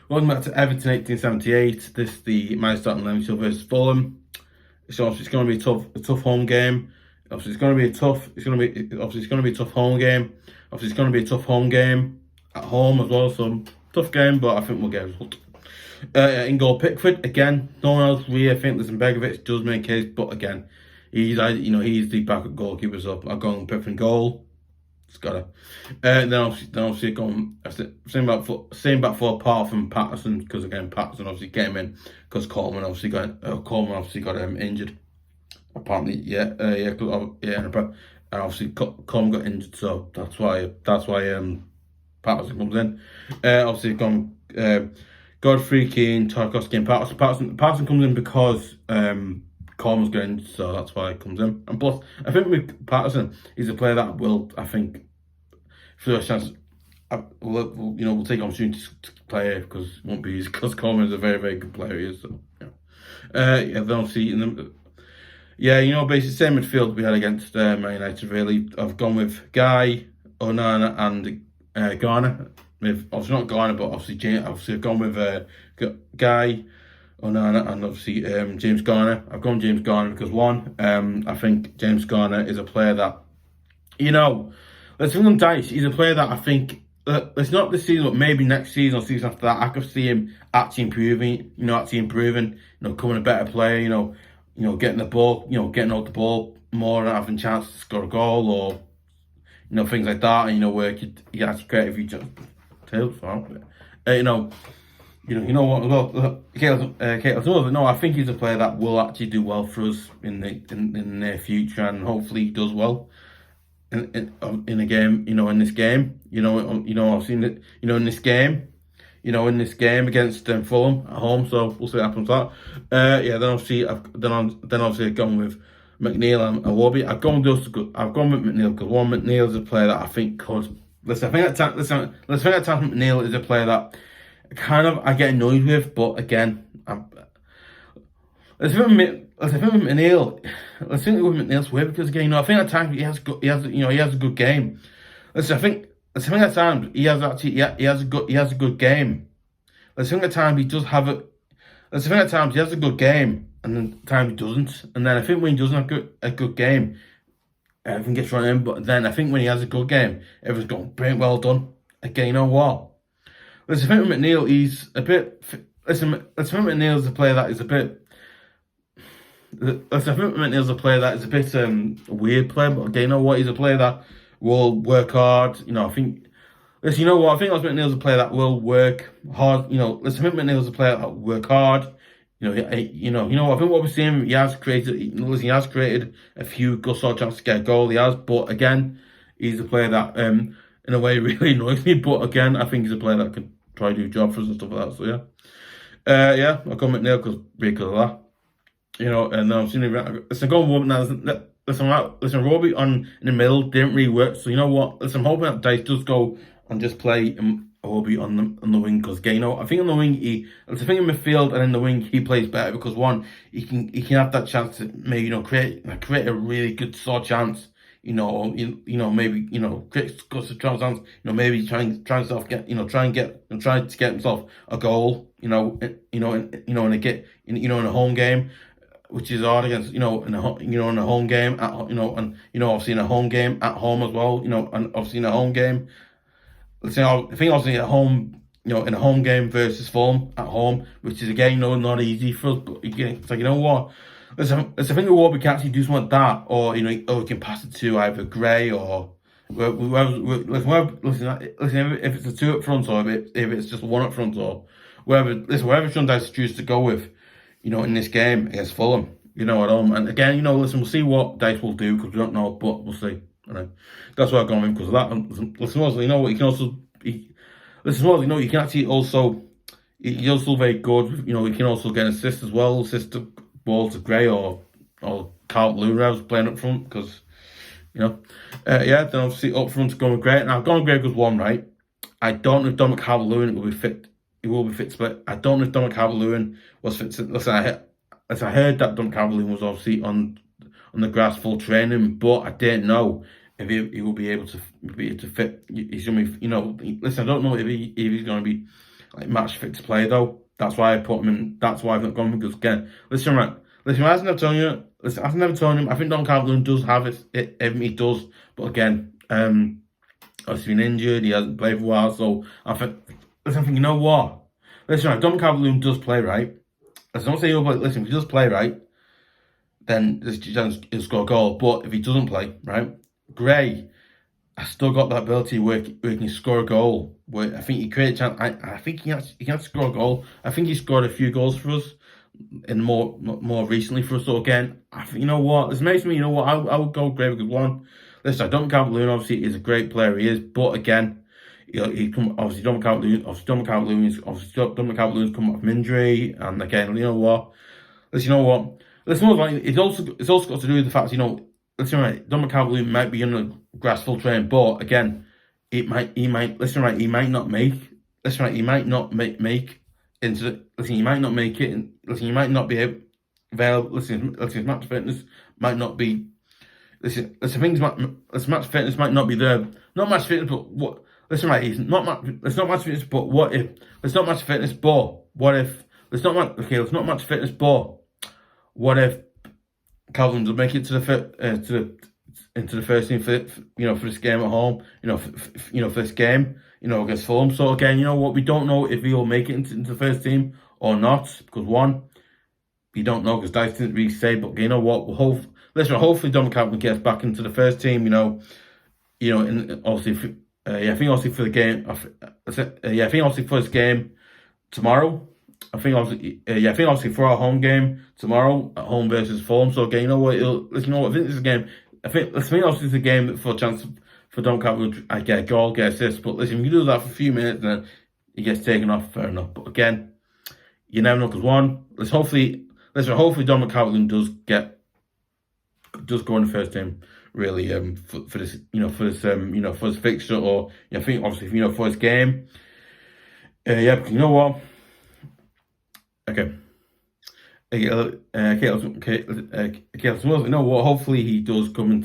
Welcome back to Everton 1878. This is the my starting line show versus Fulham. So obviously it's going to be a tough home game. Obviously it's going to be a tough home game. Obviously it's going to be a tough home game at home as well. So tough game, but I think we'll get a result. In goal, Pickford again. No one else really. I think listen, Begovic does make a case, but again, he's the backup goalkeeper. So I'm going Pickford in goal. It's got it. Then obviously going same back four apart from Patterson, because again Patterson obviously came in because Coleman obviously got injured. Apparently, and obviously Coleman got injured, so that's why Patterson comes in. Obviously gone Godfrey, Keane, Tarkowski, and Patterson. Patterson comes in because Coleman's going, so that's why he comes in. And plus, I think with Patterson, he's a player that will, I think, first chance, we'll take opportunity to play because it won't be easy, because Coleman is a very, very good player. He is, so yeah. Then obviously basically same midfield we had against Man United. Really, I've gone with Gueye, Onana, and Garner. Obviously not Garner, but obviously I've gone with Gueye, Onana, and obviously James Garner. I've gone James Garner because one, I think James Garner is a player that, let's think on dice. He's a player that I think, it's not this season, but maybe next season or season after that, I could see him actually improving. Becoming a better player. Getting the ball, getting out the ball more and having a chance to score a goal, or things like that. And where you actually create a few tails for no, I think he's a player that will actually do well for us in the near future, and hopefully he does well in a game. In this game, I've seen it. In this game, in this game against Fulham at home. So we'll see what happens with that. Then obviously I've gone with McNeil and Iwobi. I've gone with McNeil because McNeil is a player that I think could. Listen, I think that McNeil is a player that kind of I get annoyed with, but again, let's think with McNeil's way, because again, I think at times he has a good game. Listen, I think at times he has a good game. Let's think at times he does have it. Let's think at times he has a good game, and then at times he doesn't. And then I think when he doesn't have a good game, everything gets run in. But then I think when he has a good game, everyone's going, "Brilliant, well done." Again, you know what? Let's think with McNeil, he's a bit. Let's think McNeil is a player that is a bit. Let's think McNeil's a player that is a bit weird player, but again, you know what? He's a player that will work hard. I think. Listen, you know what? I think McNeil's a player that will work hard. Listen, I think McNeil's a player that will work hard. I think what we're seeing, he has created a few good sort of chances to get a goal. He has, but again, he's a player that, in a way, really annoys me. But again, I think he's a player that could try to do a job for us and stuff like that. So yeah, I'll go McNeil because of that. And then I'm seeing listen, go on now. Listen, Robbie in the middle didn't really work. So you know what? Listen, I'm hoping that Dice does go and just play Robbie on the wing, because I think on the wing I think in midfield and in the wing he plays better, because one, he can have that chance to maybe create a really good sort of chance. Maybe create a chance. Maybe try to get himself a goal. In a home game, which is hard against in a home game obviously in a home game at home as well. And obviously in a home game. I think obviously at home, in a home game versus Fulham at home, which is again not easy for us. But again, it's like, you know what? Listen, I think we can actually do something like that, or we can pass it to either Gueye or listen, if it's a two up front, or if it's just one up front, or wherever Sean Dice chooses to go with, in this game against Fulham, at home. And again, listen, we'll see what Dice will do, because we don't know, but we'll see. That's why I've gone with him, because of that. Listen, also, what you can also, you can actually also, he's also very good. You can also get an assist as well, assist the ball to Gueye or Calvert whoever's playing up front, because then obviously up front's going great. Now I've gone great because one, right? I don't know if Dominic Calvert-Lewin will be fit. He will be fit to play. I don't know if Dominic Calvert-Lewin was fit to. Listen, I heard that Dominic Calvert-Lewin was obviously on the grass full training, but I didn't know if he will be able to fit. He's going to be, listen, I don't know if he's going to be like match fit to play though. That's why I put him in. That's why I've not gone because again, listen, right. Listen, as I've told you, listen, as I've never told him, I think Don Calvert-Lewin does have it. He does, but again, obviously been injured. He hasn't played for a while, so I think. Listen, I think you know what. Listen, right. Don Calvert-Lewin does play right. Let's not say he'll play. Listen, if he does play right, then there's a chance he'll score a goal. But if he doesn't play right, Gueye has still got that ability where he can score a goal. Where I think he created a chance. I think he can score a goal. I think he scored a few goals for us, and more recently for us. So again, I think you know what. This makes me, you know what. I would go Gueye because one. Listen, I don't count Lewin. Obviously, he's a great player. He is, but again. You know, obviously Don McCalvert-Lewin's come up from injury, and again, you know what? Listen, you know what? Listen, it's also got to do with the fact, you know, listen, right, Don McCalvert-Lewin might be on a grass full train, but again, he might not make it. Listen, he might not be available. Listen, his match fitness might not be. Listen, match fitness might not be there. Not match fitness, but what? Listen, right, it's not match fitness, but what if? It's not match fitness, but what if? It's not match fitness, but what if Calvin does make it into the first team for this game at home? For this game, against Fulham. So again, you know what? We don't know if he'll make it into the first team or not because one, we don't know because Davies didn't really say. But you know what? Hopefully Don Calvin gets back into the first team. And obviously. I think obviously for the game. I think obviously for this game tomorrow. I think obviously for our home game tomorrow at home versus Fulham. So again, you know what? I think this is a game. I think obviously it's a game for a chance for Don Calvert to get a goal, get assist. But listen, if you do that for a few minutes, then he gets taken off. Fair enough. But again, you never know because hopefully Don Calvert does go in the first team. Really, for this, for this fixture, or I think obviously, for this game, because you know what? Okay, you know what? Hopefully, he does come in.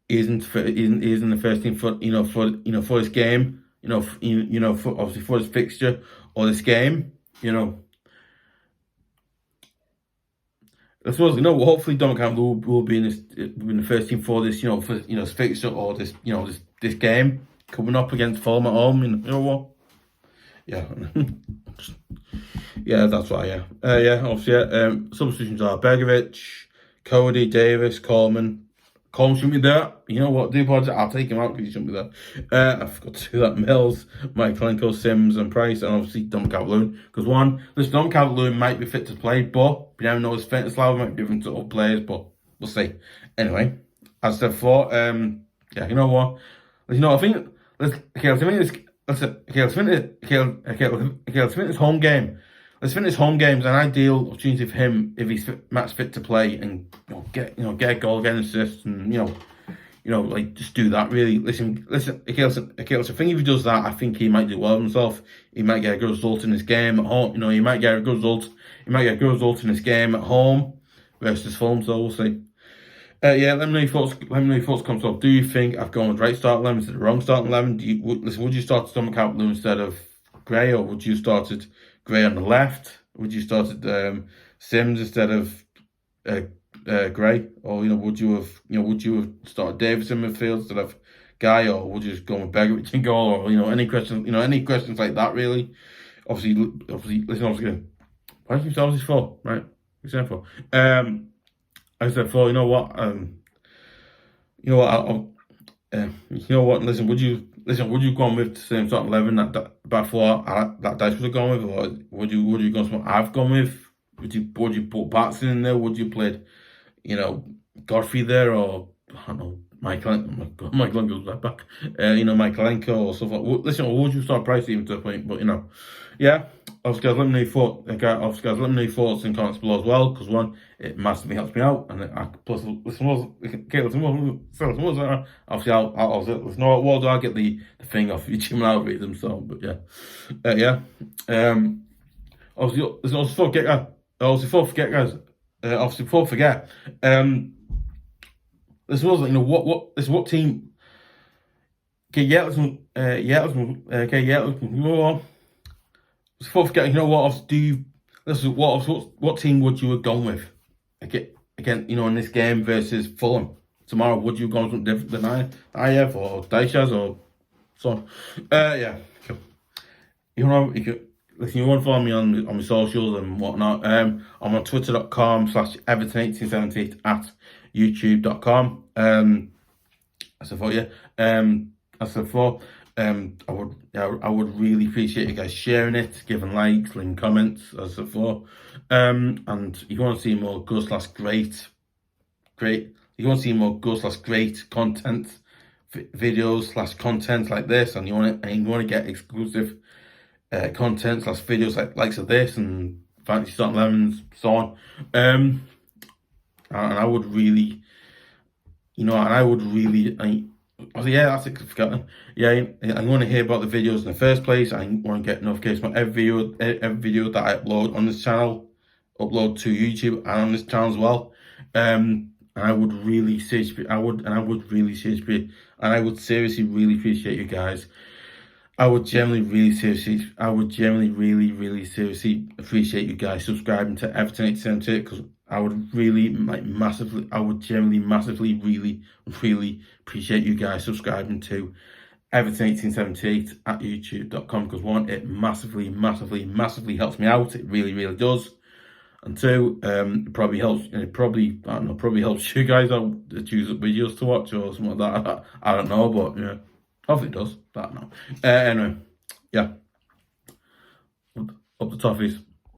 Is in the first team for this game. Obviously for this fixture or this game. I suppose hopefully Don Calvert will be in the first team for this, this fixture or this, this game coming up against Fulham at home. You know what? Yeah, yeah, that's why. Obviously, substitutions are Begovic, Coady, Davies, Coleman. Coleman shouldn't be there. You know what? I'll take him out because he shouldn't be there. I forgot to do that. Mills, Mykolenko, Sims, and Price, and obviously Don Calvert-Lewin. Because Don Calvert-Lewin might be fit to play, but we never know his fitness level. Might be different to other players, but we'll see. Anyway, as I said before, you know what? I think let's finish home game. Let's finish home games an ideal opportunity for him if he's match fit to play and get a goal, get an assist, and just do that. Really, listen. I think if he does that, I think he might do well himself. He might get a good result in this game at home. He might get a good result. He might get a good result in this game at home versus Fulham. So we'll see. Let me know your thoughts. Let me know your thoughts. Comments up. Do you think I've gone with the right starting 11 instead of the wrong starting 11? Would you start Don Calvert-Lewin instead of Gueye, or would you started Gueye on the left? Would you started Sims instead of Gueye, or would you have started Davies in midfield instead of Gueye, or would you just go with Begovic in goal, or any questions like that really? Obviously, listen. Why do you start this for? Right, example. I said for Listen, would you go on with the same sort of 11 that before that Dice would have gone with, or would you go with what I've gone with? Would you put Patterson in there? Would you play, Godfrey there, or I don't know, Mykolenko's right back, Mykolenko or stuff like that? Listen, or would you start Price even to a point? But yeah. Obviously, guys, let me know your thoughts in comments below as well, because one, it massively helps me out, and obviously I'll get the thing off YouTube and I'll read them. So, but obviously, before I forget, guys. This was what team Before forgetting, you know what? Listen, what team would you have gone with? Again, you know, in this game versus Fulham tomorrow, would you have gone something different than I have, or Davies, or so? Yeah. You know, listen, you want to follow me on my socials and whatnot. I'm on twitter.com/Everton1878 at youtube.com. As I thought, yeah. As I thought, I would really appreciate you guys sharing it, giving likes, leaving comments, as I thought. And if you want to see more good/great, you want to see more good/great content, videos/content like this, and you want to get exclusive content/videos likes of this and fantasy starting 11s, so on. And I would really, you know, yeah, that's it. Forgotten. Yeah, I want to hear about the videos in the first place. I want to get notifications about every video that I upload on this channel, upload to YouTube and on this channel as well. And I would seriously really appreciate you guys. I would genuinely really seriously appreciate you guys subscribing to Everton 878, because I would really massively really appreciate you guys subscribing to Everton 1878 at youtube.com, because one, it massively helps me out. It really does. And two, it probably helps, and probably helps you guys out to choose videos to watch or something like that. I don't know, but yeah, hopefully it does. I don't know. Anyway, yeah, up the toffees.